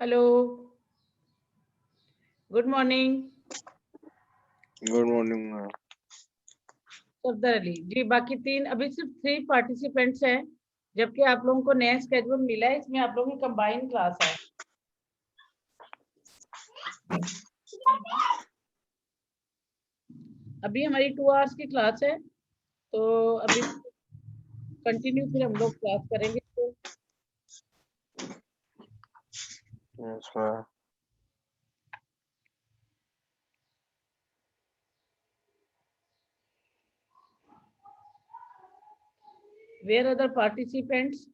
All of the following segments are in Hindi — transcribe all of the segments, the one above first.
Hello, good morning. Good morning ma'am. Safdar Ali ji. बाकी 3 अभी सिर्फ 3 पार्टिसिपेंट्स हैं, जबकि आप लोगों को नया स्केड्यूल मिला है, इसमें आप लोगों की कंबाइंड क्लास है। अभी हमारी 2 आवर्स की क्लास है, तो अभी कंटिन्यू फिर हम लोग क्लास करेंगे। Yes ma'am. Where other participants?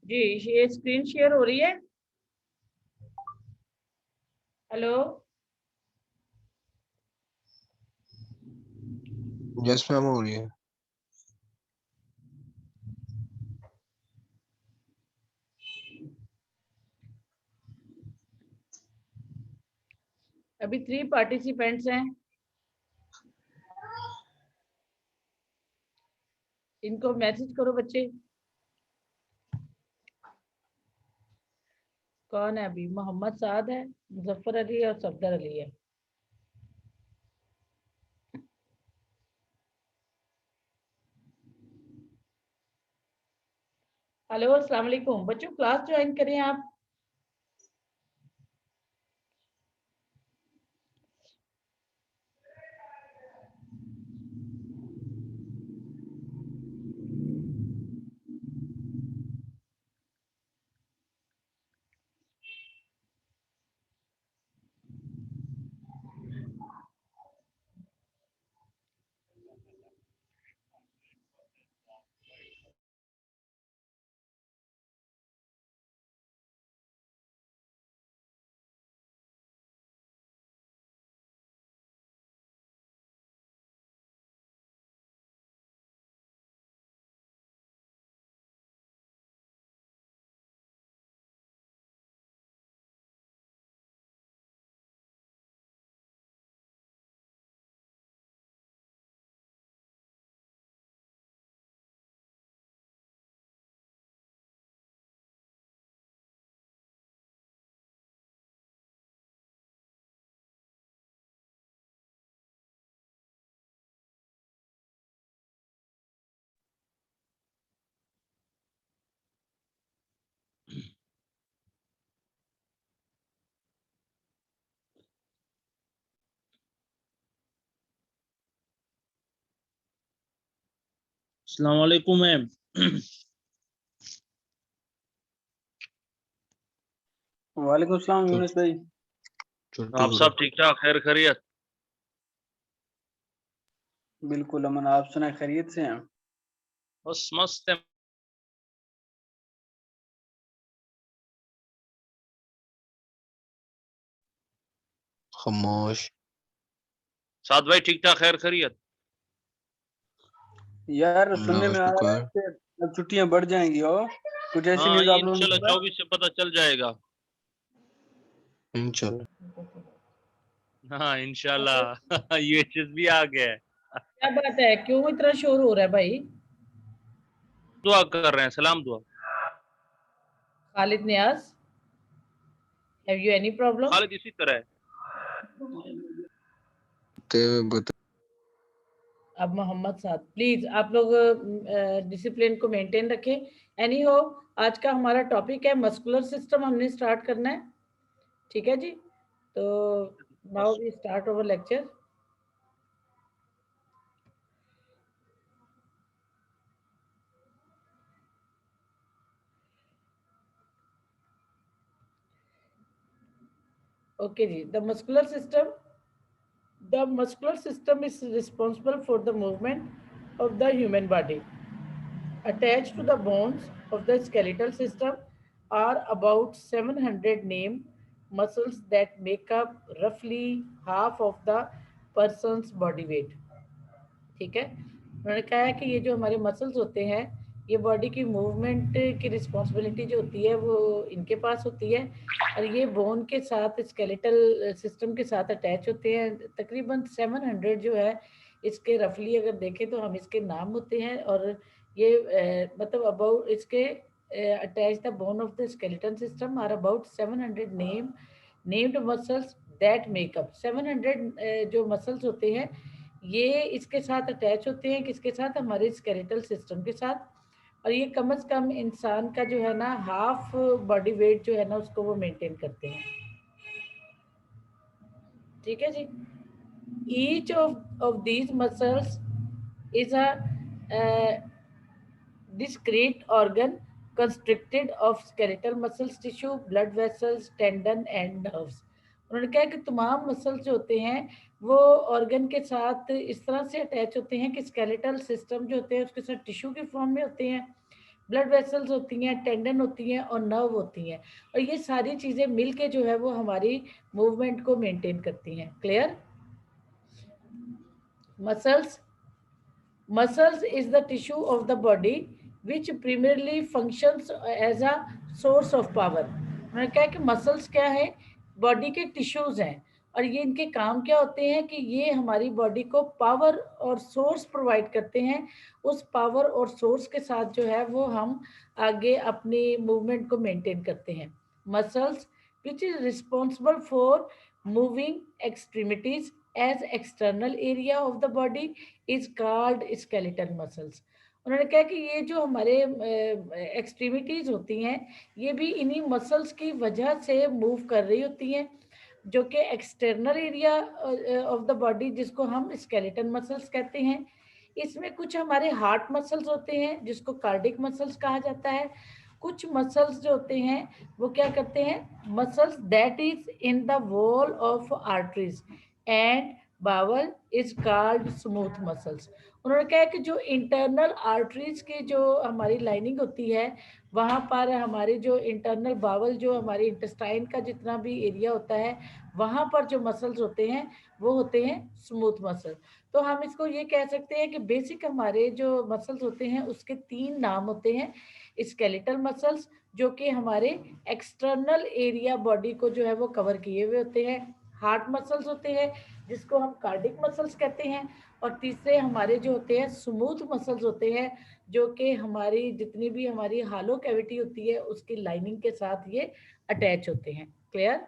जी, ये स्क्रीन शेयर हो रही है। हेलो, यस मैम हो रही है। अभी 3 पार्टिसिपेंट्स हैं, इनको मैसेज करो बच्चे। कौन है अभी? मोहम्मद साद है, मुजफ्फर अली और सफदर अली है। हेलो, अस्सलाम वालेकुम बच्चों, क्लास ज्वाइन करें आप। अस्सलाम वालेकुम मैम। वालेकुम सलाम यूनुस भाई। आप सब ठीक ठाक, खैर खैरियत? बिल्कुल अमन, आप सुनाए खैरियत से हैं? बस मस्त है। खामोश। साद भाई ठीक ठाक, खैर खैरियत? यार अल्लाह सुनने का में आ रहा है शुक्र। कि अब छुट्टियां बढ़ जाएंगी। हो कुछ ऐसी हाँ, न्यूज़ ये आप लोगों ने इंशाल्लाह सुना? 24 से पता चल जाएगा। इंशाल्लाह। हाँ इंशाल्लाह। यूएचएस भी आ गया है। क्या बात है, क्यों इतना शोर हो रहा है भाई? दुआ कर रहे हैं, सलाम दुआ। Khalid Niyaz, have you any problem? Khalid इसी तरह है। बता। अब मोहम्मद साद, प्लीज आप लोग डिसिप्लिन को मेंटेन रखें। एनी हो, आज का हमारा टॉपिक है मस्कुलर सिस्टम, हमने स्टार्ट करना है। ठीक है जी, तो now we start our lecture. Okay जी, the muscular system. The muscular system is responsible for the movement of the human body. Attached to the bones of the skeletal system are about 700 named muscles that make up roughly half of the person's body weight. ठीक है, उन्होंने कहा है कि ये जो हमारे मसल्स होते हैं, ये बॉडी की मूवमेंट की रिस्पॉन्सिबिलिटी जो होती है वो इनके पास होती है, और ये बोन के साथ स्केलेटल सिस्टम के साथ अटैच होते हैं। तकरीबन 700 जो है इसके रफली अगर देखें तो हम इसके नाम होते हैं, और ये मतलब अबाउट इसके attach the bone of the skeleton system are about 700 named muscles that make up. 700 जो मसल्स होते हैं ये इसके साथ अटैच होते हैं, किसके साथ? हमारे स्केलेटल सिस्टम के साथ। और ये कम से कम इंसान का जो है ना हाफ बॉडी वेट जो है ना उसको वो मेंटेन करते हैं। ठीक है जी। Each of these muscles is a discrete organ constricted of skeletal muscles tissue, blood vessels, tendon and nerves. उन्होंने कहा कि तमाम मसल्स जो होते हैं वो ऑर्गन के साथ इस तरह से अटैच होते हैं कि स्केलेटल सिस्टम जो होते हैं उसके साथ टिश्यू के फॉर्म में होते हैं, ब्लड वेसल्स होती हैं, टेंडन होती हैं और नर्व होती हैं, और ये सारी चीज़ें मिलके जो है वो हमारी मूवमेंट को मेंटेन करती हैं। Clear? Muscles is the tissue of the body which primarily functions as a source of power. उन्होंने कहा कि मसल्स क्या है? बॉडी के टिश्यूज हैं, और ये इनके काम क्या होते हैं कि ये हमारी बॉडी को पावर और सोर्स प्रोवाइड करते हैं। उस पावर और सोर्स के साथ जो है वो हम आगे अपनी मूवमेंट को मेंटेन करते हैं। Muscles which is responsible for moving extremities as external area of the body is called skeletal muscles. उन्होंने कहा कि ये जो हमारे एक्सट्रीमिटीज होती हैं ये भी इन्हीं मसल्स की वजह से मूव कर रही होती हैं, जो कि external area of the body जिसको हम स्केलेटन मसल्स कहते हैं। इसमें कुछ हमारे हार्ट मसल्स होते हैं जिसको कार्डिक मसल्स कहा जाता है। कुछ मसल्स जो होते हैं वो क्या करते हैं? Muscles that is in the wall of arteries and bowel is called smooth muscles. उन्होंने कहा कि जो इंटरनल आर्टरीज की जो हमारी लाइनिंग होती है वहाँ पर हमारे जो इंटरनल बावल जो हमारी इंटेस्टाइन का जितना भी एरिया होता है वहाँ पर जो मसल्स होते हैं वो होते हैं स्मूथ मसल। तो हम इसको ये कह सकते हैं कि बेसिक हमारे जो मसल्स होते हैं उसके 3 नाम होते हैं। स्केलेटल मसल्स जो कि हमारे एक्सटर्नल एरिया बॉडी को जो है वो कवर किए हुए होते हैं, हार्ट मसल्स होते हैं जिसको हम कार्डिक मसल्स कहते हैं, और तीसरे हमारे जो होते हैं स्मूथ मसल्स होते हैं जो कि हमारी जितनी भी हमारी हालो कैविटी होती है उसकी लाइनिंग के साथ ये अटैच होते हैं। क्लियर?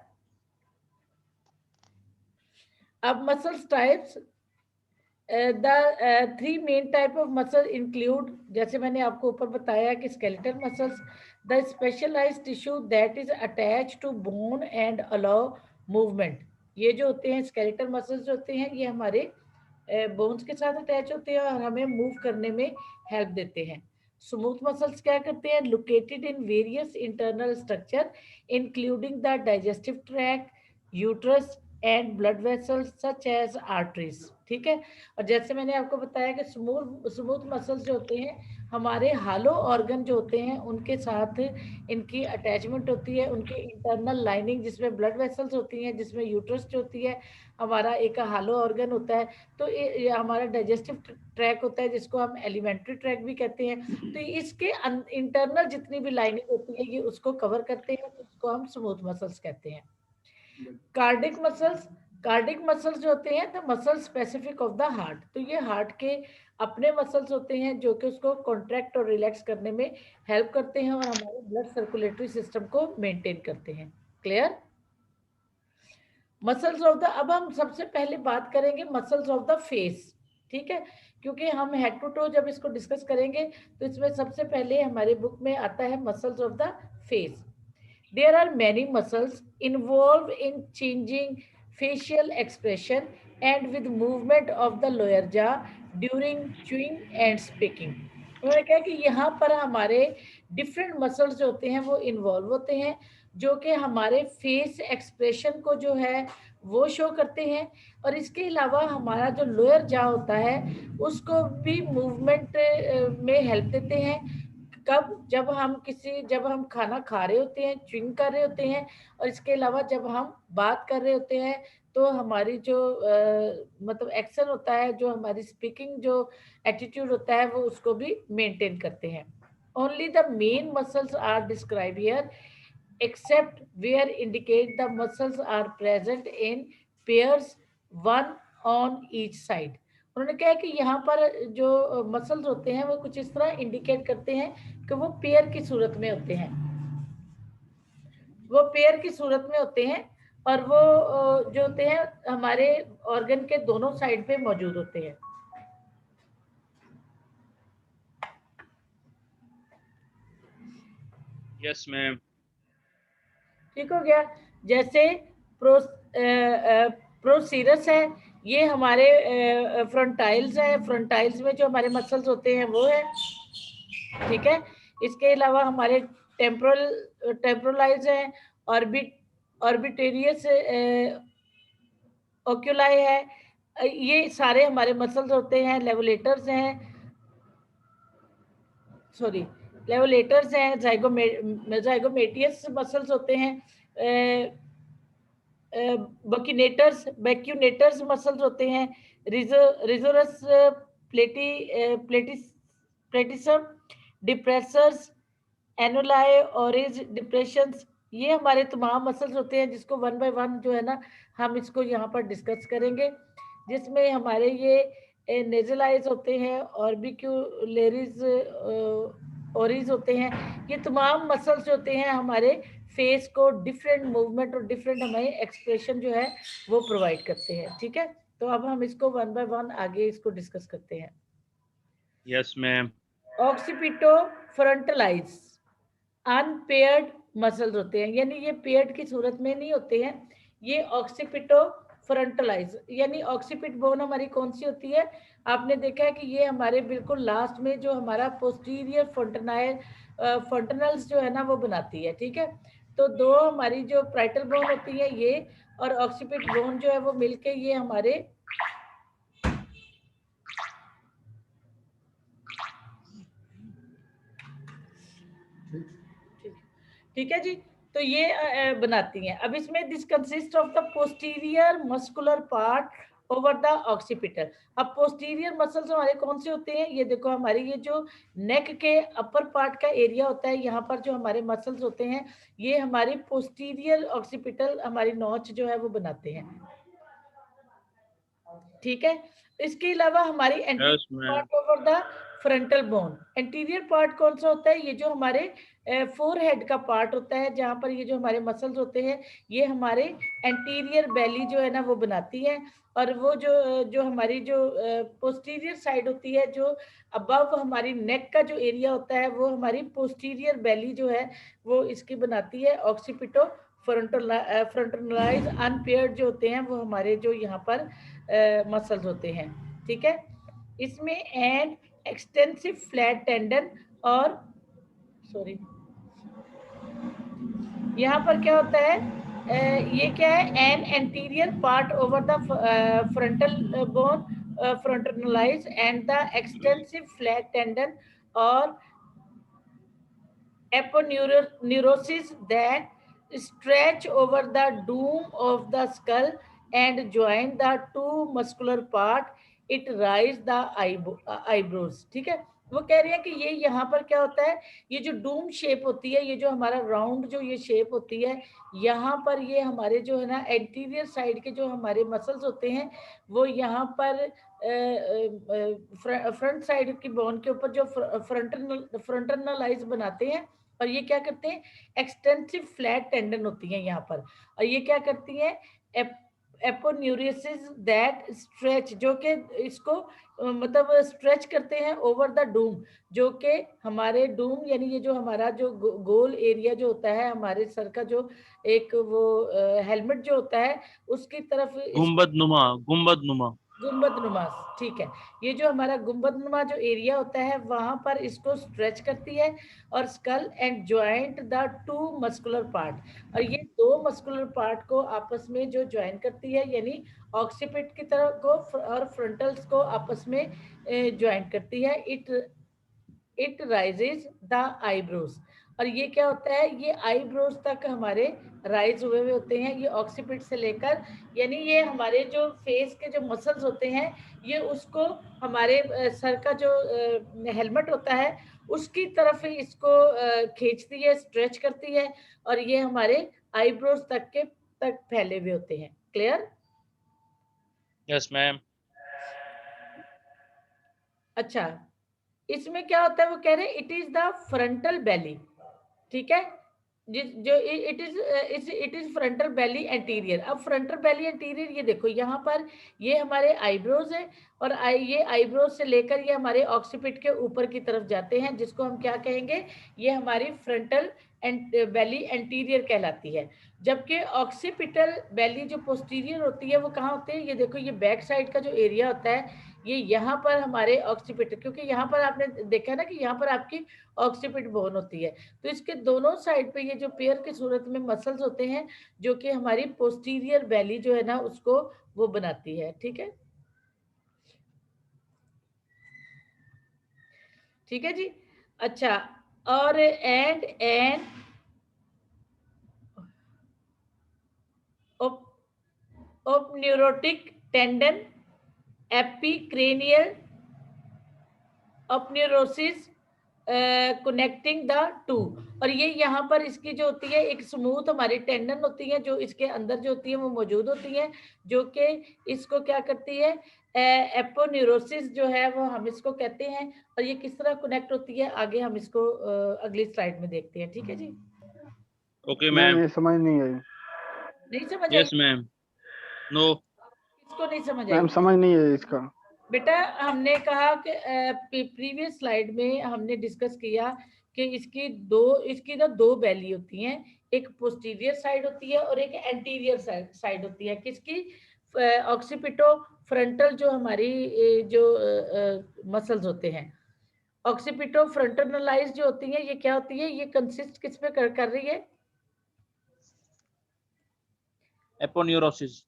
अब muscles types, the 3 main type of muscle include, जैसे मैंने आपको ऊपर बताया कि skeletal muscles, the specialized tissue that is attach to bone and allow movement. ये जो होते हैं स्केलेटल मसल्स जो होते हैं ये हमारे बोन्स के साथ अटैच होते हैं और हमें मूव करने में हेल्प देते हैं। स्मूथ मसल्स क्या करते हैं? Located in various internal structure including the digestive tract, uterus, and blood vessels such as arteries, ठीक है। और जैसे मैंने आपको बताया कि स्मूथ मसल्स जो होते हैं हमारे हालो ऑर्गन जो होते हैं उनके साथ इनकी अटैचमेंट होती है, उनके इंटरनल लाइनिंग जिसमें ब्लड वेसल्स होती हैं, जिसमें यूट्रस जो होती है हमारा एक हालो ऑर्गन होता है, तो ये हमारा डाइजेस्टिव ट्रैक होता है जिसको हम एलिमेंट्री ट्रैक भी कहते हैं। तो इसके इंटरनल जितनी भी लाइनिंग होती है ये उसको कवर करते हैं, तो उसको हम स्मूथ मसल्स कहते हैं। कार्डिक मसल्स जो होते हैं the muscle specific of the heart, तो ये हार्ट के अपने मसल्स होते हैं जो कि उसको कॉन्ट्रैक्ट और रिलैक्स करने में हेल्प करते हैं और हमारे ब्लड सर्कुलेटरी सिस्टम को मेंटेन करते हैं। क्लियर? मसल्स ऑफ द, अब हम सबसे पहले बात करेंगे मसल्स ऑफ द फेस, ठीक है, क्योंकि हम हेड टू टो जब इसको डिस्कस करेंगे तो इसमें सबसे पहले हमारे बुक में आता है muscles of the face. There are many muscles involved in changing facial expression and with movement of the lower jaw during chewing and speaking. उन्होंने कहा कि यहाँ पर हमारे डिफरेंट मसल्स जो होते हैं वो इन्वॉल्व होते हैं जो कि हमारे फेस एक्सप्रेशन को जो है वो शो करते हैं, और इसके अलावा हमारा जो लोअर जा होता है उसको भी मूवमेंट में हेल्प देते हैं। कब? जब हम खाना खा रहे होते हैं, च्युइंग कर रहे होते हैं, और इसके अलावा जब हम बात कर रहे होते हैं तो हमारी जो मतलब एक्शन होता है, जो हमारी स्पीकिंग जो एटीट्यूड होता है वो उसको भी मेंटेन करते हैं। Only the main muscles are describe here except where indicate the muscles are present in pairs, one on each side. उन्होंने कहा कि यहाँ पर जो मसल्स होते हैं वो कुछ इस तरह इंडिकेट करते हैं कि वो पेयर की सूरत में होते हैं, वो पेयर की सूरत में होते हैं, और वो जो होते हैं हमारे ऑर्गन के दोनों साइड पे मौजूद होते हैं। Yes ma'am. ठीक हो गया? जैसे प्रोसीरस है, ये हमारे फ्रंटाइल्स है, फ्रंटाइल्स में जो हमारे मसल्स होते हैं वो है, ठीक है। इसके अलावा हमारे टेम्पोरलाइज है, ऑर्बिटेरियस ओक्यूलाई है, ये सारे हमारे मसल्स होते हैं। लेवलेटर्स हैं, सॉरी लेवलेटर्स हैं, जाइगोमेटियस मसल्स होते हैं, बैक्यूनेटर्स मसल्स होते हैं, रिजोरस प्लेटिसम, डिप्रेसर्स, एनुलाई, ओरिज, डिप्रेशंस, ये हमारे तमाम मसल्स होते हैं जिसको वन बाय वन जो है ना हम इसको यहाँ पर डिस्कस करेंगे, जिसमें हमारे ये नेजलाइज होते हैं, ऑर्बिक्यूलेरिस ओरिज होते हैं। ये तमाम मसल्स होते हैं हमारे फेस को डिफरेंट मूवमेंट और डिफरेंट हमें एक्सप्रेशन जो है वो प्रोवाइड करते हैं, ठीक है। तो अब हम इसको वन बाय वन आगे इसको डिस्कस करते हैं। Yes ma'am. Occipito frontalis unpaired muscles होते हैं, यानी ये पेयर्ड की सूरत में नहीं होते हैं, ये ऑक्सीपिटो फ्रंटलाइज, यानी ऑक्सीपिट बोन हमारी कौन सी होती है? आपने देखा है कि ये हमारे बिल्कुल लास्ट में जो हमारा पोस्टीरियर फंटनल्स जो है ना वो बनाती है, ठीक है। तो दो हमारी जो प्राइटल बोन होती है ये और ऑक्सीपिट बोन जो है वो मिलके ये हमारे ठीक है जी, तो ये बनाती हैं। अब इसमें this consist of the posterior muscular part over the occipital. अब पोस्टीरियर मसल्स हमारे कौन से होते हैं? ये देखो हमारी ये जो नेक के अपर पार्ट का एरिया होता है, यहाँ पर जो हमारे मसल्स होते हैं ये हमारी पोस्टीरियर ऑक्सीपिटल हमारी नोच जो है वो बनाते हैं, ठीक है। इसके अलावा हमारी anterior part over the frontal bone, anterior part कौन सा होता है? ये जो हमारे फोरहेड का पार्ट होता है, जहाँ पर ये जो हमारे मसल्स होते हैं ये हमारे एंटीरियर बेली जो है ना वो बनाती है, और वो जो हमारी जो पोस्टीरियर साइड होती है, जो अबव हमारी नेक का जो एरिया होता है वो हमारी पोस्टीरियर बेली जो है वो इसकी बनाती है। ऑक्सीपिटो फ्रंटलाइज अनपेयर्ड जो होते हैं वो हमारे जो यहाँ पर मसल्स होते हैं, ठीक है। इसमें एंड एक्सटेंसिव फ्लैट टेंडन और सॉरी यहाँ पर क्या होता है ये क्या है, an anterior part over the frontal bone frontalis and the extensive flat tendon or aponeurosis that stretch over the dome of the skull and join the two muscular part. It rise the eyebrows. ठीक है, वो कह रही है कि ये यहाँ पर क्या होता है, ये जो डूम शेप होती है, ये जो हमारा राउंड जो ये शेप होती है, यहाँ पर ये हमारे जो है ना एंटीरियर साइड के जो हमारे मसल्स होते हैं वो यहाँ पर फ्रंट साइड की बोन के ऊपर जो फ्रंटल आइज बनाते हैं, और ये क्या करते हैं, एक्सटेंसिव फ्लैट टेंडन होती है यहाँ पर, और ये क्या करती है, एपोन्यूरिसिस दैट स्ट्रेच, जो कि इसको मतलब स्ट्रेच करते हैं ओवर द डूम, जो कि हमारे डूम यानी ये जो हमारा जो गोल एरिया जो होता है हमारे सर का, जो एक वो हेलमेट जो होता है उसकी तरफ गुंबद नुमा, ठीक है, ये जो हमारा गुंबद नुमा जो एरिया होता है वहां पर इसको स्ट्रेच करती है, और skull and joint the two muscular part, और ये दो मस्कुलर पार्ट को आपस में जो ज्वाइन करती है, यानी ऑक्सीपिट की तरफ को और फ्रंटल्स को आपस में ज्वाइन करती है. इट राइजेस द आईब्रोज, और ये क्या होता है, ये आईब्रोज तक हमारे राइज हुए होते हैं, ये ऑक्सीपिट से लेकर, यानी ये हमारे जो फेस के जो मसल्स होते हैं ये उसको हमारे सर का जो हेलमेट होता है उसकी तरफ इसको खींचती है, स्ट्रेच करती है, और ये हमारे आईब्रोज तक फैले हुए होते हैं. क्लियर? Yes ma'am. अच्छा, इसमें क्या होता है, वो कह रहे हैं it is the frontal belly. ठीक है, जो it is frontal belly anterior. अब फ्रंटल बेली एंटीरियर ये देखो यहाँ पर ये हमारे आईब्रोज है, और ये आईब्रोज से लेकर ये हमारे ऑक्सीपिट के ऊपर की तरफ जाते हैं, जिसको हम क्या कहेंगे, ये हमारी फ्रंटल बेली एंटीरियर कहलाती है. जबकि ऑक्सीपिटल बेली जो पोस्टीरियर होती है वो कहाँ होती है, ये देखो ये बैक साइड का जो एरिया होता है ये यहाँ पर हमारे ऑक्सीपिट, क्योंकि यहाँ पर आपने देखा ना कि यहाँ पर आपकी ऑक्सीपिट बोन होती है, तो इसके दोनों साइड पे ये जो पेयर की सूरत में मसल्स होते हैं जो कि हमारी पोस्टीरियर बेली जो है ना उसको वो बनाती है. ठीक है, ठीक है जी. अच्छा, और and neurotic tendon epicranial aponeurosis connecting the two, और ये यहाँ पर इसकी जो होती है एक स्मूथ हमारी टेंडन होती है जो इसके अंदर जो होती है वो मौजूद होती है, जो कि इसको क्या करती है, एपोन्यूरोसिस जो है वो हम इसको कहते हैं, और ये किस तरह कनेक्ट होती है आगे हम इसको अगली स्लाइड में देखते हैं. ठीक है जी. Okay ma'am. ये समझ नहीं आई. नहीं समझ? Yes ma'am. नो, इसको नहीं समझ आई? मैम समझ नहीं है इसका. बेटा हमने कहा कि प्रीवियस स्लाइड में हमने डिस्कस किया कि इसकी ना दो बेली होती हैं, एक पोस्टीरियर साइड होती है और एक एंटीरियर साइड होती है. किसकी? ऑक्सीपिटो फ्रंटल जो हमारी जो मसल्स होते हैं, ऑक्सीपिटो फ्रंटलाइज जो होती है, ये क्या होती है, ये कंसिस्ट किस पे कर रही है? एपोन्यूरोसिस.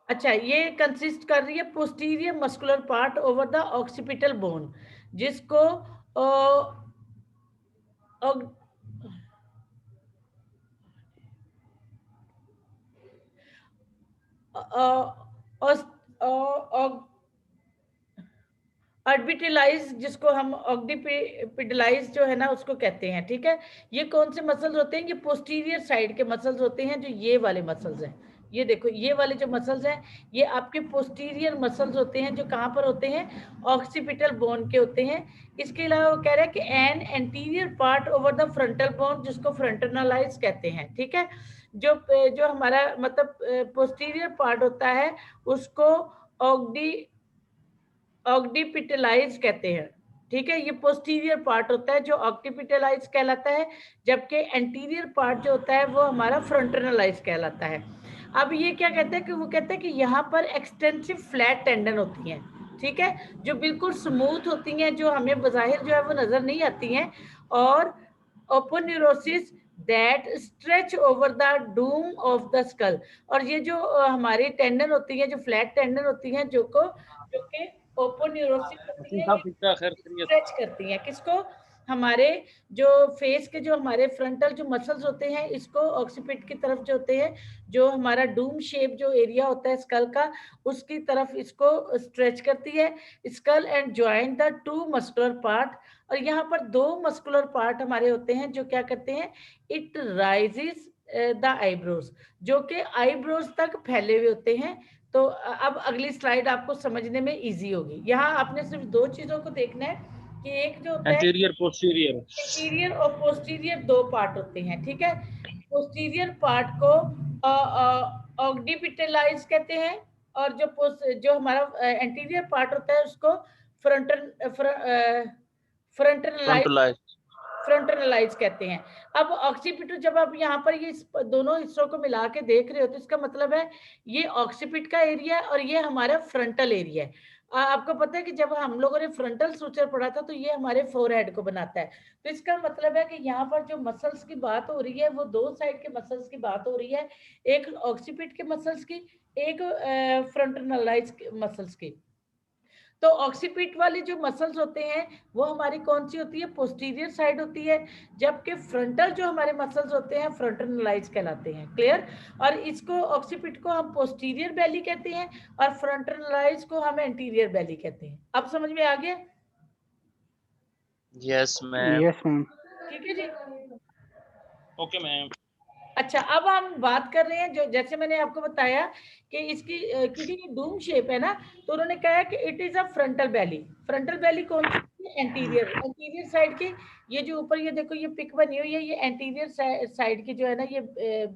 अच्छा, ये कंसिस्ट कर रही है posterior muscular part over the occipital bone, जिसको ऑर्बिटलाइज, जिसको हम ऑक्सीपिटलाइज जो है ना उसको कहते हैं. ठीक है, ये कौन से मसल्स होते हैं, ये पोस्टीरियर साइड के मसल्स होते हैं, जो ये वाले मसल्स हैं. ये देखो ये वाले जो मसल्स हैं ये आपके पोस्टीरियर मसल्स होते हैं, जो कहाँ पर होते हैं, ऑक्सीपिटल बोन के होते हैं. इसके अलावा वो कह रहा है कि an anterior part over the frontal bone, जिसको फ्रंटलाइज कहते हैं. ठीक है, जो हमारा मतलब पोस्टीरियर पार्ट होता है उसको ऑक्सीपिटलाइज कहते हैं. ठीक है, ये पोस्टीरियर पार्ट होता है जो ऑक्सीपिटलाइज कहलाता है, जबकि एंटीरियर पार्ट जो होता है वो हमारा फ्रंटलाइज कहलाता है. अब ये क्या कहते हैं कि वो कहते हैं कि यहाँ पर एक्सटेंसिव फ्लैट टेंडन होती हैं. ठीक है, जो बिल्कुल स्मूथ होती हैं, जो हमें बज़ाहिर जो है वो नजर नहीं आती हैं, और ओपोन्यूरोसिस that stretch over the dome of the skull। और ये जो हमारी टेंडन होती है, जो फ्लैट टेंडन होती है, जो कि ओपोन्यूरोसिस होती है, ये स्ट्रेच करती हैं किसको? हमारे जो फेस के जो हमारे फ्रंटल जो मसल्स होते हैं, इसको ऑक्सीपिट की तरफ जो होते हैं, जो हमारा डूम शेप जो एरिया होता है स्कल का, उसकी तरफ इसको स्ट्रेच करती है। Skull and join the two muscular part. और यहाँ पर दो मस्कुलर पार्ट हमारे होते हैं जो क्या करते हैं, इट राइजेस द आईब्रोज, जो कि आईब्रोज तक फैले हुए होते हैं। तो अब अगली स्लाइड आपको समझने में इजी होगी। यहाँ आपने सिर्फ दो चीजों को देखना है कि एक जो होता है एंटीरियर पोस्टीरियर, इंटीरियर और पोस्टीरियर दो पार्ट होते हैं, ठीक है। पोस्टीरियर पार्ट को ऑक्सीपिटलाइज कहते हैं, और जो हमारा एंटीरियर पार्ट होता है उसको फ्रंटलाइज कहते हैं। अब ऑक्सीपिट जब आप यहाँ पर ये दोनों हिस्सों को मिला के देख रहे हो, तो इसका मतलब है ये ऑक्सीपिट का एरिया है और ये हमारा फ्रंटल एरिया है। आपको पता है कि जब हम लोगों ने फ्रंटल स्ट्रक्चर पढ़ा था, तो ये हमारे फोरहेड को बनाता है। तो इसका मतलब है कि यहाँ पर जो मसल्स की बात हो रही है, वो दो साइड के मसल्स की बात हो रही है, एक ऑक्सीपिट के मसल्स की, एक फ्रंटलाइज मसल्स की। तो ऑक्सीपिट वाली जो मसल्स होते हैं वो हमारी कौन सी होती है, पोस्टीरियर साइड होती है, जबकि फ्रंटल जो हमारे मसल्स होते हैं फ्रंटलाइज कहलाते हैं। क्लियर? और इसको ऑक्सीपिट को हम पोस्टीरियर बेली कहते हैं और फ्रंटलाइज को हम एंटीरियर बेली कहते हैं। अब समझ में आ गया? Yes ma'am, yes ma'am. ठीक है जी। Okay ma'am. अच्छा, अब हम बात कर रहे हैं जो, जैसे मैंने आपको बताया कि इसकी क्योंकि ये डूम शेप है ना, तो उन्होंने कहा कि it is a frontal belly. Frontal belly कौन सी? एंटीरियर साइड की। ये जो ऊपर ये देखो ये पिक बनी हुई है, ये एंटीरियर साइड की जो है ना, ये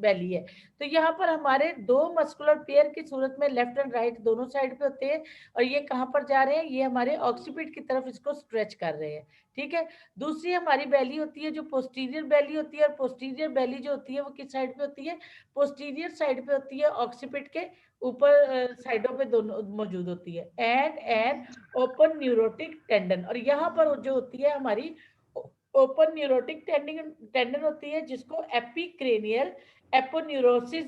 बेली है। तो यहाँ पर हमारे दो मस्कुलर पेयर की सूरत में लेफ्ट एंड राइट दोनों साइड पे होते हैं, और ये कहाँ पर जा रहे हैं, ये हमारे ऑक्सीपिट की तरफ इसको स्ट्रेच कर रहे हैं। ठीक है। दूसरी हमारी बेली होती है जो पोस्टीरियर बेली होती है, और पोस्टीरियर बेली जो होती है वो किस साइड पे होती है, पोस्टीरियर साइड पे होती है, ऑक्सीपिट के ऊपर साइडों पे दोनों मौजूद होती है। And an open neurotic tendon, और यहाँ पर जो होती है हमारी ओपन न्यूरोटिक टेंडन होती है, जिसको एपिक्रेनियल एपोन्यूरोसिस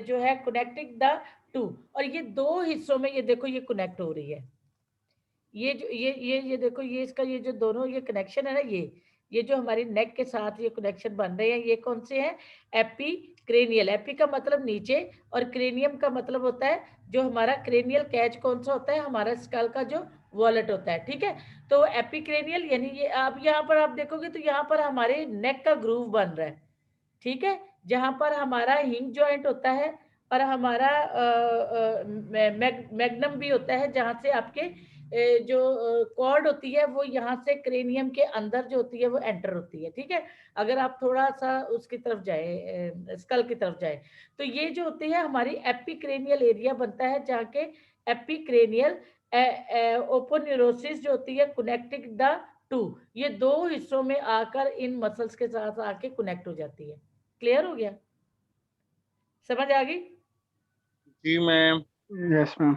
जो है कनेक्टिंग द टू, और ये दो हिस्सों में ये देखो ये कनेक्ट हो रही है। ये जो ये देखो ये इसका ये जो दोनों ये कनेक्शन है ना, ये जो हमारी नेक के साथ ये कनेक्शन बन रहे हैं, ये कौन से हैं, एपिक्रेनियल। एपी का मतलब नीचे और क्रेनियम का मतलब होता है जो हमारा क्रेनियल कैच कौन सा होता है, हमारा स्कल का जो वॉलेट होता है। ठीक है। तो एपिक्रेनियल यानी ये अब यहाँ पर आप देखोगे तो यहाँ पर हमारे नेक का ग्रूव बन रहा है। ठीक है। जहां पर हमारा हिंग जॉइंट होता है और हमारा मैग्नम भी होता है, जहां से आपके जो कॉर्ड होती है वो यहाँ से क्रेनियम के अंदर जो होती है वो एंटर होती है। ठीक है। अगर आप थोड़ा सा उसकी तरफ जाए, स्कल की तरफ जाए, तो ये जो होती है हमारी एपिक्रेनियल एरिया बनता है, जहाँ के एपिक्रेनियल ओपोन्यूरोसिस जो होती है कनेक्टिंग द टू, ये दो हिस्सों में आकर इन मसल्स के साथ आके कनेक्ट हो जाती है। क्लियर हो गया? समझ आ गई? जी मैम। Yes ma'am.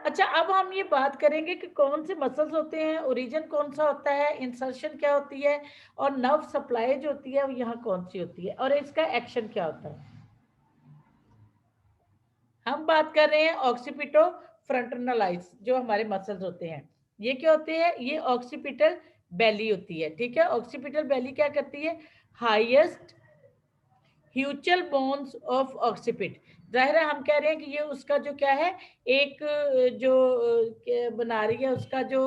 अच्छा, अब हम ये बात करेंगे कि कौन से मसल्स होते हैं, ओरिजिन कौन सा होता है, इंसर्शन क्या होती है, और नर्व सप्लाई जो होती है वो यहाँ कौन सी होती है, और इसका एक्शन क्या होता है। हम बात कर रहे हैं ऑक्सीपिटो फ्रंटलाइज जो हमारे मसल्स होते हैं, ये क्या होते हैं, ये ऑक्सीपिटल बेली होती है। ठीक है। ऑक्सीपिटल बेली क्या करती है, हाईएस्ट ह्यूचल बोन्स ऑफ ऑक्सीपिट। जाहिर है हम कह रहे हैं कि ये उसका जो क्या है, एक जो बना रही है उसका जो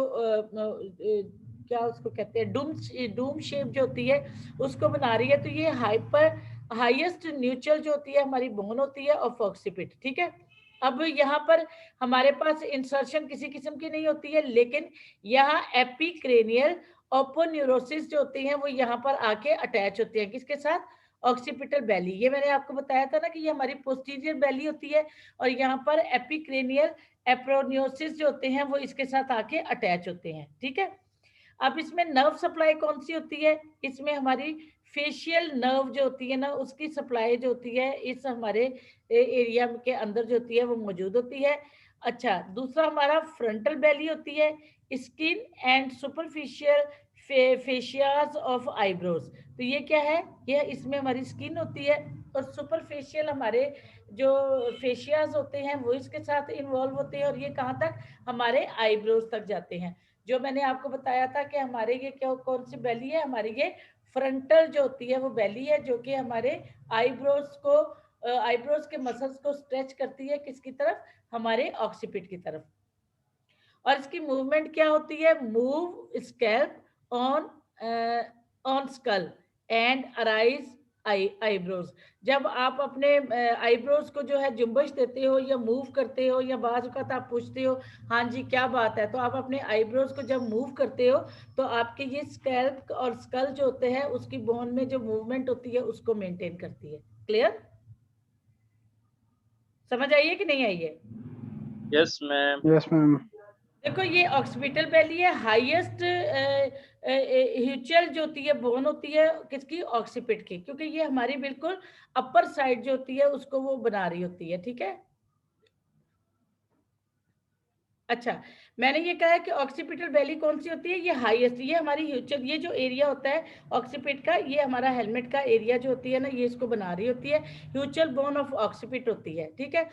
क्या उसको कहते हैं, डूम शेप जो होती है उसको बना रही है। तो ये हाईएस्ट न्यूट्रल जो होती है हमारी बोन होती है ऑफ ऑक्सीपिट। ठीक है। अब यहाँ पर हमारे पास इंसर्शन किसी किस्म की नहीं होती है, लेकिन यहाँ एपिक्रेनियल ओपोन्यूरोसिस जो होती है वो यहाँ पर आके अटैच होती है किसके साथ, ऑक्सीपिटल बेली। ये मैंने आपको बताया था ना कि ये हमारी पोस्टीरियर बेली होती है, और यहाँ पर एपिक्रेनियल एप्रोनियोसिस जो होते हैं वो इसके साथ आके अटैच होते हैं। ठीक है। अब इसमें नर्व सप्लाई कौन सी होती है, इसमें हमारी फेशियल नर्व जो होती है ना, उसकी सप्लाई जो होती है इस हमारे एरिया के अंदर जो होती है वो मौजूद होती है। अच्छा, दूसरा हमारा फ्रंटल बेली होती है, skin and superficial fasciae of eyebrows. तो ये क्या है, ये इसमें हमारी स्किन होती है और सुपरफिशियल हमारे जो फेशियाज होते हैं वो इसके साथ इन्वॉल्व होते हैं, और ये कहाँ तक, हमारे आईब्रोज तक जाते हैं। जो मैंने आपको बताया था कि हमारे ये क्या, कौन सी बैली है, हमारी ये फ्रंटल जो होती है वो बैली है, जो कि हमारे आईब्रोज को, आईब्रोज के मसल्स को स्ट्रेच करती है, किसकी तरफ, हमारे ऑक्सीपिट की तरफ। और इसकी मूवमेंट क्या होती है, move scalp on on skull and arise eyebrows. जब आप अपने आईब्रोज को जो है जुम्बश देते हो या मूव करते हो, या बाज वक्त आप पूछते हो हाँ जी क्या बात है, तो आप अपने आईब्रोज को जब मूव करते हो तो आपके ये स्कैल्प और स्कल जो होते हैं उसकी बोन में जो मूवमेंट होती है उसको मेंटेन करती है। क्लियर, समझ आई है कि नहीं आई है? Yes ma'am. Yes ma'am. देखो ये ऑक्सीपिटल बैली है, हाईएस्ट ह्यूचल जो होती है बोन होती है किसकी, ऑक्सीपिट की, क्योंकि ये हमारी बिल्कुल अपर साइड जो होती है उसको वो बना रही होती है। ठीक है, अच्छा, मैंने ये कहा है कि ऑक्सीपिटल बैली कौन सी होती है, ये हाईएस्ट, ये हमारी ह्यूचल, ये जो एरिया होता है ऑक्सीपिट का, ये हमारा हेलमेट का एरिया जो होती है ना, ये इसको बना रही होती है, ह्यूचल बोन ऑफ ऑक्सीपिट होती है। ठीक है,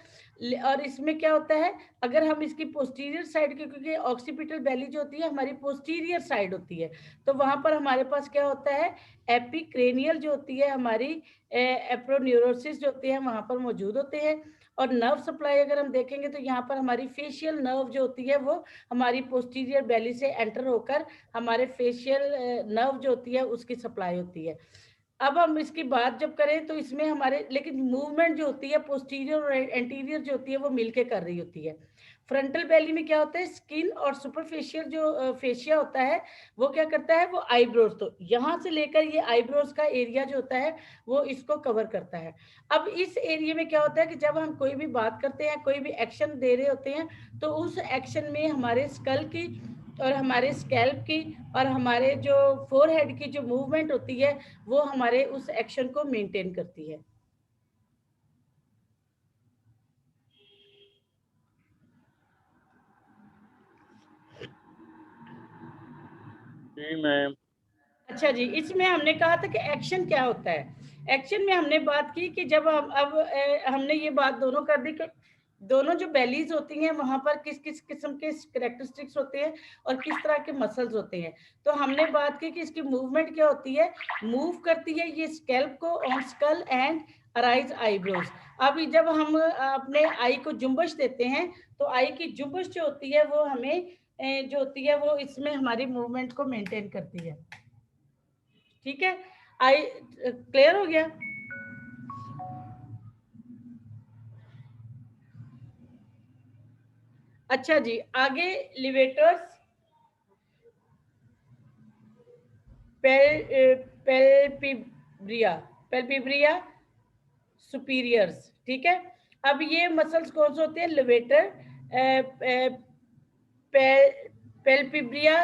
और इसमें क्या होता है, अगर हम इसकी पोस्टीरियर साइड की, क्योंकि ऑक्सीपिटल बैली जो होती है हमारी पोस्टीरियर साइड होती है, तो वहां पर हमारे पास क्या होता है, एपिक्रेनियल जो होती है हमारी एप्रोन्यूरोसिस जो होती है वहां पर मौजूद होते हैं। और नर्व सप्लाई अगर हम देखेंगे तो यहाँ पर हमारी फेशियल नर्व जो होती है वो हमारी पोस्टीरियर बैली से एंटर होकर हमारे फेशियल नर्व जो होती है उसकी सप्लाई होती है। अब हम इसकी बात जब करें तो इसमें हमारे, लेकिन मूवमेंट जो होती है पोस्टीरियर और एंटीरियर जो होती है वो मिलके कर रही होती है। फ्रंटल बैली में क्या होता है, स्किन और सुपरफेशियल जो फेशिया होता है वो क्या करता है, वो आईब्रोज, तो यहाँ से लेकर ये आईब्रोज का एरिया जो होता है वो इसको कवर करता है। अब इस एरिया में क्या होता है कि जब हम कोई भी बात करते हैं, कोई भी एक्शन दे रहे होते हैं, तो उस एक्शन में हमारे स्कल की और हमारे स्कैल्प की और हमारे जो फोरहेड की जो मूवमेंट होती है वो हमारे उस एक्शन को मेंटेन करती है। जी मैम। अच्छा जी, इसमें हमने कहा था कि एक्शन क्या होता है। एक्शन में हमने बात की कि जब हम अब हमने ये बात दोनों कर दी कि दोनों जो बैलीज होती हैं वहां पर किस किस किस्म के कैरेक्टरिस्टिक्स होते हैं और किस तरह के मसल्स होते हैं। तो हमने बात की कि इसकी मूवमेंट क्या होती है, मूव करती है ये स्कैल्प को on skull and arise eyebrows. अभी जब हम अपने आई को जुम्बश देते हैं तो आई की जुम्बश जो होती है वो हमें जो होती है वो इसमें हमारी मूवमेंट को मेंटेन करती है। ठीक है, आई क्लियर हो गया? अच्छा जी, आगे लिवेटर्स, पेल्पिब्रिया, पेल्पिब्रिया सुपीरियर्स। ठीक है, अब ये मसल्स कौन से होते हैं, लिवेटर, पेल्पिब्रिया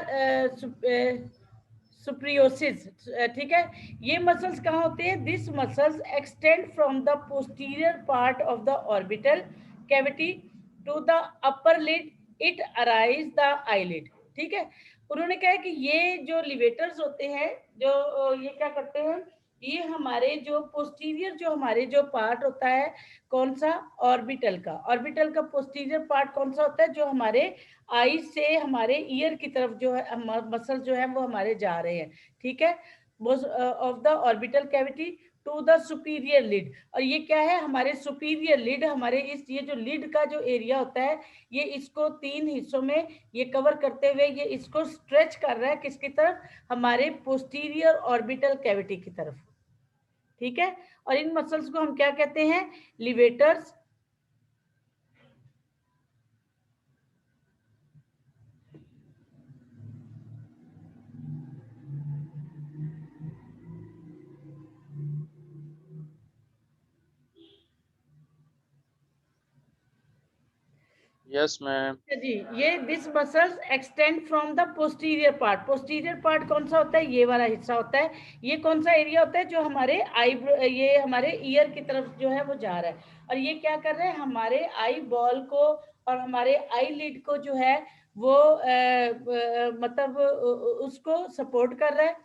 सुप्रियोसिस। ठीक है, ये मसल्स कहाँ होते हैं, this muscles extend from the posterior part of the orbital cavity to the upper lid, it arise the eyelid. ठीक है, उन्होंने कहा है कि ये जो लिवेटर्स होते हैं, जो ये क्या करते हैं, ये हमारे जो पोस्टीरियर जो हमारे जो पार्ट होता है, कौन सा, ऑर्बिटल का, ऑर्बिटल का पोस्टीरियर पार्ट कौन सा होता है, जो हमारे आई से हमारे ईयर की तरफ जो है मसल जो है वो हमारे जा रहे हैं। ठीक है, of the orbital cavity to the superior lid, और ये क्या है, हमारे सुपीरियर लिड, हमारे इस ये जो लिड का जो एरिया होता है ये इसको 3 हिस्सों में ये कवर करते हुए ये इसको स्ट्रेच कर रहा है, किसकी तरफ, हमारे पोस्टीरियर ऑर्बिटल कैविटी की तरफ। ठीक है, और इन मसल्स को हम क्या कहते हैं, लिवेटर्स। Yes ma'am. जी, ये this muscles extend from the posterior part, posterior part कौन सा होता है, ये वाला हिस्सा होता है, ये कौन सा एरिया होता है, जो हमारे ये हमारे ईयर की तरफ जो है वो जा रहा है, और ये क्या कर रहे हैं, हमारे आई बॉल को और हमारे आई लिड को जो है वो मतलब उसको सपोर्ट कर रहा है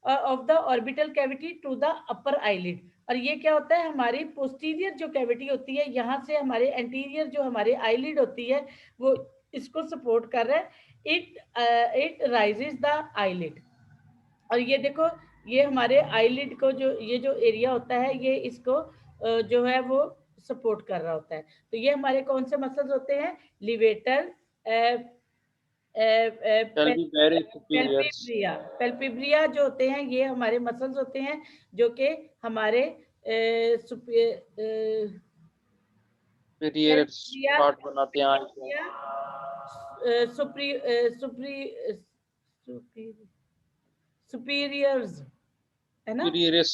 of the orbital cavity to the upper eyelid. और ये क्या होता है, हमारी पोस्टीरियर जो कैविटी होती है, यहाँ से हमारे एंटीरियर जो हमारे आईलिड होती है वो इसको सपोर्ट कर रहा है। It rises the eyelid. और ये देखो, ये हमारे आईलिड को जो ये जो एरिया होता है ये इसको जो है वो सपोर्ट कर रहा होता है। तो ये हमारे कौन से मसल्स होते हैं, लिवेटर, पेल्पिब्रिया। पेल्पिब्रिया जो होते हैं ये हमारे मसल्स होते हैं जो कि हमारे पार्ट बनाते हैं सुपीरियर्स है ना, सुपीरियरस।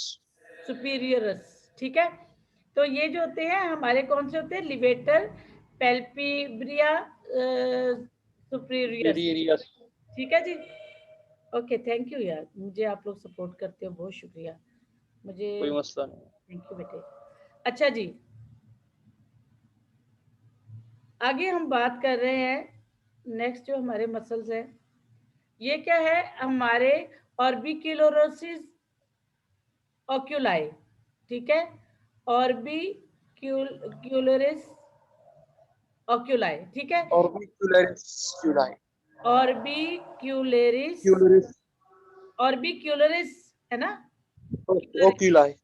सुपीरियरस, ठीक है। तो ये जो होते हैं हमारे कौन से होते हैं, लिवेटर, पेल्पिब्रिया, सुपीरियरस, ठीक है जी। ओके, थैंक यू यार, मुझे आप लोग सपोर्ट करते हो, बहुत शुक्रिया। मुझे कोई मसला नहीं। थैंक यू बेटे। अच्छा जी, आगे हम बात कर रहे हैं नेक्स्ट जो हमारे मसल्स हैं, ये क्या है, हमारे ऑर्बिक्यूलोरोसिस ओक्यूलाई, ठीक है, ऑर्बिक्यूलोरिस ओक्यूलाई, ठीक है, ऑर्बिक्यूलरिस है ना, ओक्यूलाई।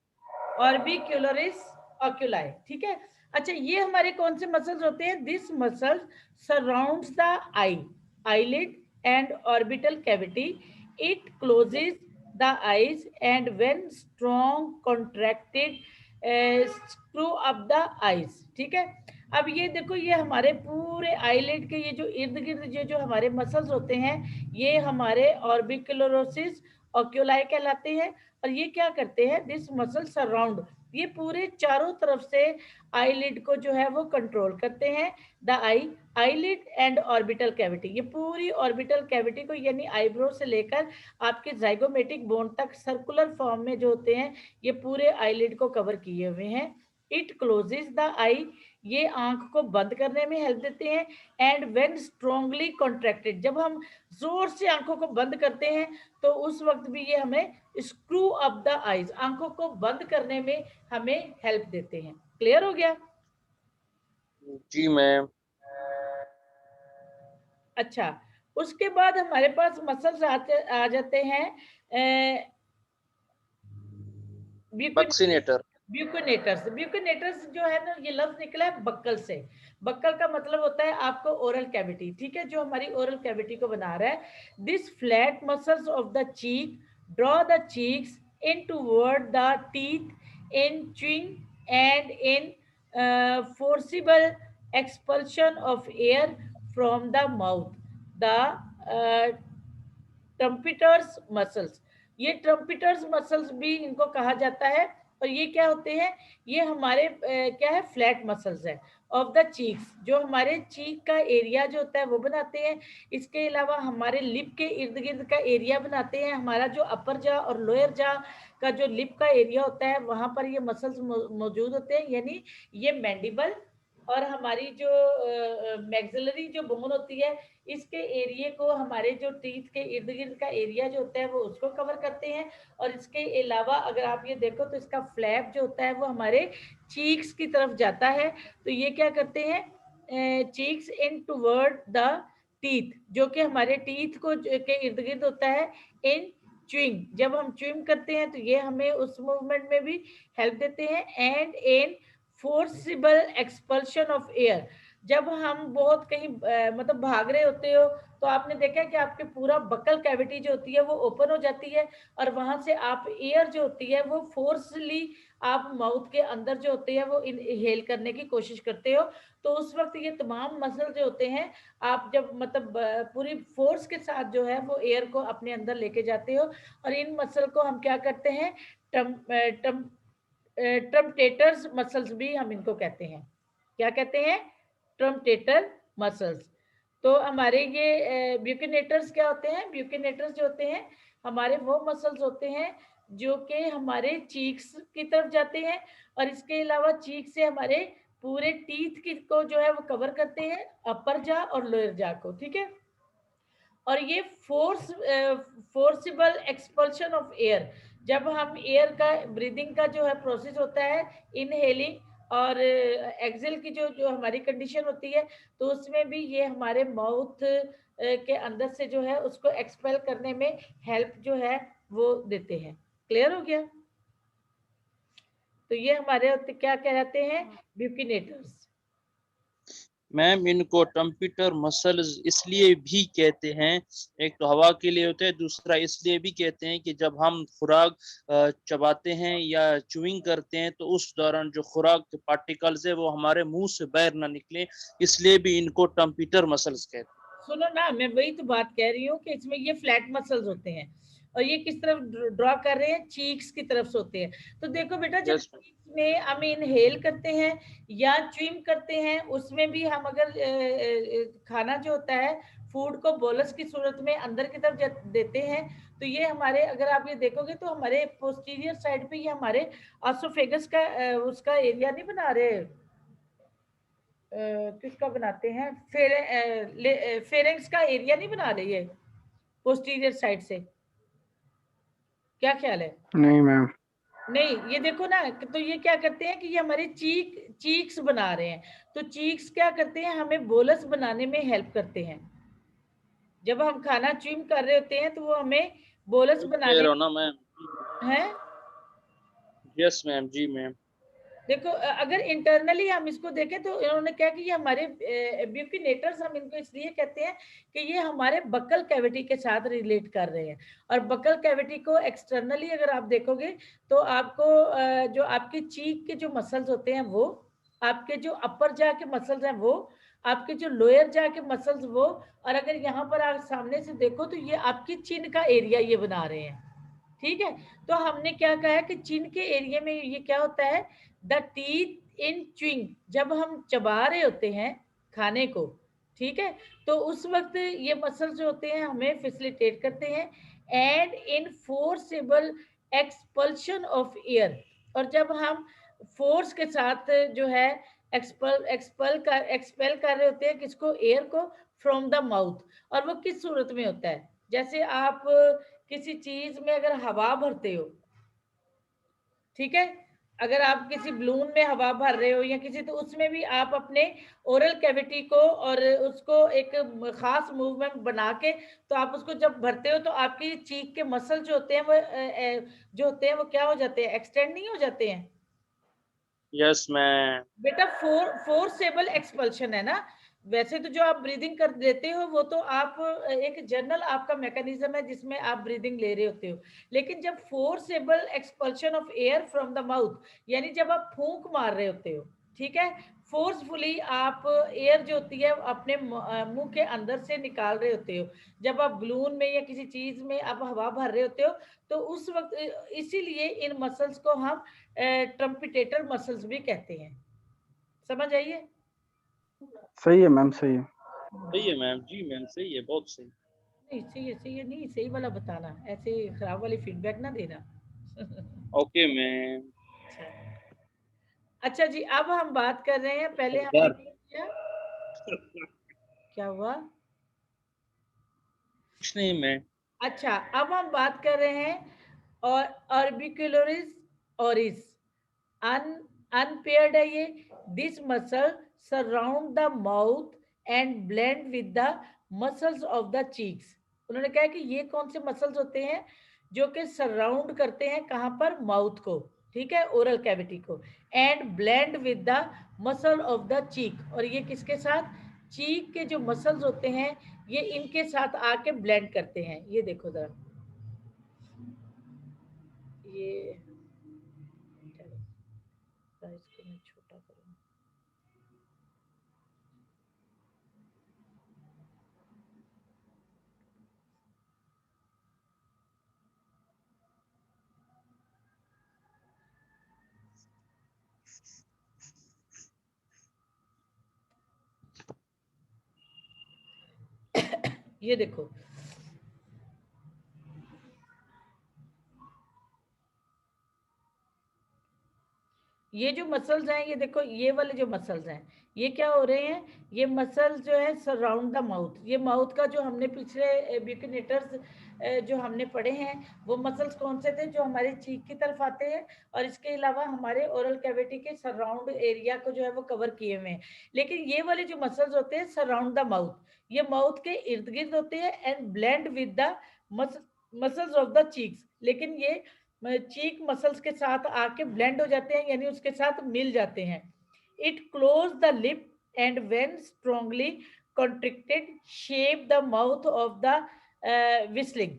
ऑर्बिक्यूलरिस ओक्यूलाई, ठीक है। अच्छा, ये हमारे कौन से मसल्स होते हैं, this muscles surrounds the eye, eyelid and orbital cavity, it closes the eyes and when strong contracted screw up the eyes, ठीक है। अब ये देखो, ये हमारे पूरे आईलिड के ये जो इर्द गिर्द जो हमारे मसल्स होते हैं ये हमारे ऑर्बिक्यूलोरोसिस ओक्यूलाई कहलाते हैं। और ये क्या करते हैं, दिस मसल सराउंड, ये पूरे चारों तरफ से आईलिड को जो है वो कंट्रोल करते हैं, the eyelid and orbital cavity, ये पूरी ऑर्बिटल कैविटी को यानी आईब्रो से लेकर आपके जाइगोमेटिक बोन तक सर्कुलर फॉर्म में जो होते हैं ये पूरे आईलिड को कवर किए हुए हैं। इट क्लोजेस द आई, ये आंख को बंद करने में हेल्प देते हैं। एंड व्हेन स्ट्रांगली कॉन्ट्रैक्टेड, जब हम जोर से आंखों को बंद करते हैं तो उस वक्त भी ये हमें स्क्रू अप द आईज, आंखों को बंद करने में हमें हेल्प देते हैं। क्लियर हो गया? जी मैम। अच्छा, उसके बाद हमारे पास मसल्स आ जाते हैं बक्सिनेटर। ब्यूकिनेटर्स। ब्यूकिनेटर्स जो है ना, ये लफ्ज निकला है बक्कल से। बक्कल का मतलब होता है आपको ओरल कैविटी, ठीक है, जो हमारी ओरल कैविटी को बना रहा है। This flat muscles of the cheek draw the cheeks in toward the teeth in chewing and in forcible expulsion of air from the mouth, the trumpeters muscles. ये ट्रम्पिटर्स मसल्स भी इनको कहा जाता है। और ये क्या होते हैं, ये हमारे क्या है, फ्लैट मसल्स है ऑफ द चीक्स, जो हमारे चीक का एरिया जो होता है वो बनाते हैं। इसके अलावा हमारे लिप के इर्द गिर्द का एरिया बनाते हैं। हमारा जो अपर जा और लोअर जा का जो लिप का एरिया होता है वहां पर ये मसल्स मौजूद होते हैं, यानी ये मैंडिबल और हमारी जो मैक्सिलरी जो बोन होती है इसके एरिया को, हमारे जो टीथ के इर्द गिर्द का एरिया जो होता है वो उसको कवर करते हैं। और इसके अलावा अगर आप ये देखो तो इसका फ्लैप जो होता है वो हमारे चीक्स की तरफ जाता है। तो ये क्या करते हैं, cheeks in toward the teeth, जो कि हमारे टीथ को के इर्द गिर्द होता है। इन च्यूइंग, जब हम च्यूइंग करते हैं तो ये हमें उस मूवमेंट में भी हेल्प देते हैं। And in forcible expulsion of air, जब हम बहुत कहीं मतलब भाग रहे होते हो तो आपने देखा कि आपके पूरा बकल कैविटी जो होती है वो ओपन हो जाती है और वहां से आप एयर जो होती है वो फोर्सली आप माउथ के अंदर जो होते हैं वो इनहेल करने की कोशिश करते हो। तो उस वक्त ये तमाम मसल जो होते हैं आप जब मतलब पूरी फोर्स के साथ जो है वो एयर को अपने अंदर लेके जाते हो। और इन मसल को हम क्या करते हैं, ट्रम्पेटर्स मसल्स भी हम इनको कहते हैं। क्या कहते हैं, ट्रम्पेटर मसल्स। तो हमारे ये ब्यूकिनेटर्स क्या होते हैं, ब्यूकिनेटर्स जो होते हैं हमारे वो मसल्स होते हैं जो कि हमारे चीक्स की तरफ जाते हैं और इसके अलावा चीक से हमारे पूरे टीथ की को जो है वो कवर करते हैं, अपर जा और लोअर जा को, ठीक है। और ये फोर्सिबल एक्सपल्शन ऑफ एयर, जब हम एयर का ब्रीदिंग का जो है प्रोसेस होता है, इनहेलिंग और एक्सेल की जो जो हमारी कंडीशन होती है, तो उसमें भी ये हमारे माउथ के अंदर से जो है उसको एक्सपेल करने में हेल्प जो है वो देते हैं। क्लियर हो गया? तो ये हमारे क्या कहलाते हैं? ब्यूकिनेटर्स। मैम इनको टम्पिटर मसल्स इसलिए भी कहते हैं, एक तो हवा के लिए होते हैं, दूसरा इसलिए भी कहते हैं कि जब हम खुराक चबाते हैं या च्यूइंग करते हैं तो उस दौरान जो खुराक के पार्टिकल्स है वो हमारे मुंह से बाहर ना निकले, इसलिए भी इनको टम्पिटर मसल्स कहते हैं। सुनो ना, मैं वही तो बात कह रही हूँ कि इसमें ये फ्लैट मसल्स होते हैं और ये किस तरफ ड्रॉ कर रहे हैं? चीक्स की तरफ से होते हैं। तो देखो बेटा, जब Yes, ma'am. cheeks में हम इनहेल करते हैं या च्यूइंग करते हैं, उसमें भी हम अगर खाना जो होता है फूड को बोलस की सूरत में अंदर की तरफ देते हैं, तो ये हमारे, अगर आप ये देखोगे तो हमारे पोस्टीरियर साइड पे ये हमारे ऑसोफेगस का उसका एरिया नहीं बना रहे, किसका बनाते हैं, फेरेंक्स का एरिया नहीं बना रही है पोस्टीरियर साइड से? क्या ख्याल है? नहीं मैम। नहीं, ये देखो ना, तो ये क्या करते हैं कि ये हमारे चीक्स बना रहे हैं। तो चीक्स क्या करते हैं? हमें बोलस बनाने में हेल्प करते हैं। जब हम खाना च्यूइंग कर रहे होते हैं तो वो हमें बोलस कह बनाने रहे हो ना मैम? है। यस मैम, जी मैम। देखो, अगर इंटरनली हम इसको देखें तो इन्होंने क्या कि ये हमारे ब्यूकिनेटर्स, हम इनको इसलिए कहते हैं कि ये हमारे बकल कैविटी के साथ रिलेट कर रहे हैं। और बकल कैविटी को एक्सटर्नली अगर आप देखोगे तो आपको जो आपकी चीक के जो मसल्स होते हैं वो, आपके जो अपर जा के मसल्स हैं वो, आपके जो लोअर जा के मसल्स वो, और अगर यहाँ पर आप सामने से देखो तो ये आपकी चिन का एरिया ये बना रहे हैं। ठीक है? तो हमने क्या कहा है कि चिन के एरिया में ये क्या होता है? द टीथ इन च्यूइंग, जब हम चबा रहे होते हैं खाने को, ठीक है, तो उस वक्त ये मसल्स जो होते हैं हमें फैसिलिटेट करते हैं and in forcible expulsion of air. और जब हम फोर्स के साथ जो है एक्सपेल कर रहे होते हैं किसको? एयर को, फ्रॉम द माउथ। और वो किस सूरत में होता है? जैसे आप किसी चीज में अगर हवा भरते हो, ठीक है, अगर आप किसी बलून में हवा भर रहे हो या किसी, तो उसमें भी आप अपने ओरल कैविटी को और उसको एक खास मूवमेंट बना के, तो आप उसको जब भरते हो तो आपकी चीक के मसल जो होते हैं वो जो होते हैं वो क्या हो जाते हैं? एक्सटेंड नहीं हो जाते हैं यस मैम। बेटा? फोर्सेबल एक्सपल्शन है ना। वैसे तो जो आप ब्रीदिंग कर देते हो वो तो आप एक जनरल आपका मैकेनिज्म है जिसमें आप ब्रीदिंग ले रहे होते हो, लेकिन जब forcible expulsion of air from the mouth, यानी जब आप फूंक मार रहे होते हो, ठीक है, फोर्सफुली आप एयर जो होती है अपने मुंह के अंदर से निकाल रहे होते हो, जब आप बलून में या किसी चीज में आप हवा भर रहे होते हो, तो उस वक्त इसीलिए इन मसल्स को हम ट्रम्पिटेटर मसल्स भी कहते हैं। समझ आइए? सही है मैम, सही है। सही है मैम, जी मैम, सही है, बहुत सही। नहीं, सही है, नहीं, सही वाला बताना, ऐसे खराब वाली फीडबैक ना देना। Okay ma'am. अच्छा, अच्छा जी, अब हम बात कर रहे हैं, पहले हमने क्या क्या हुआ? कुछ नहीं मैम। अच्छा, अब हम बात कर रहे हैं और ऑर्बिकुलरिस ओरिस, अन अनपेयर्ड है ये। This muscle surround the mouth and blend with the muscles of the cheeks. उन्होंने कहा कि ये कौन से मसल्स होते हैं जो कि सराउंड करते हैं कहाँ पर? माउथ को, ठीक है, ओरल कैविटी को, and blend with the muscle of the चीक। और ये किसके साथ? चीक के जो मसल्स होते हैं ये इनके साथ आके ब्लेंड करते हैं। ये देखो जरा, ये चलो इसको मैं छोटा करूँ। ये देखो, ये जो मसल्स हैं, ये देखो, ये वाले जो मसल्स हैं, ये क्या हो रहे हैं, ये मसल्स जो है सराउंड द माउथ। ये माउथ का जो हमने पिछले ब्यूकिनेटर्स जो हमने पढ़े हैं, वो मसल्स कौन से थे, जो हमारे चीक की तरफ आते हैं और इसके अलावा हमारे ओरल कैविटी के सराउंड एरिया को जो है वो कवर किए हुए हैं। लेकिन ये वाले जो मसल्स होते हैं सराउंड द माउथ, ये माउथ के इर्द गिर्द होते हैं and blend with the muscles of the cheeks. लेकिन ये चीक मसल्स के साथ आके ब्लेंड हो जाते हैं, यानी उसके साथ मिल जाते हैं। It close the lip and when strongly contracted shape the mouth of the whistling।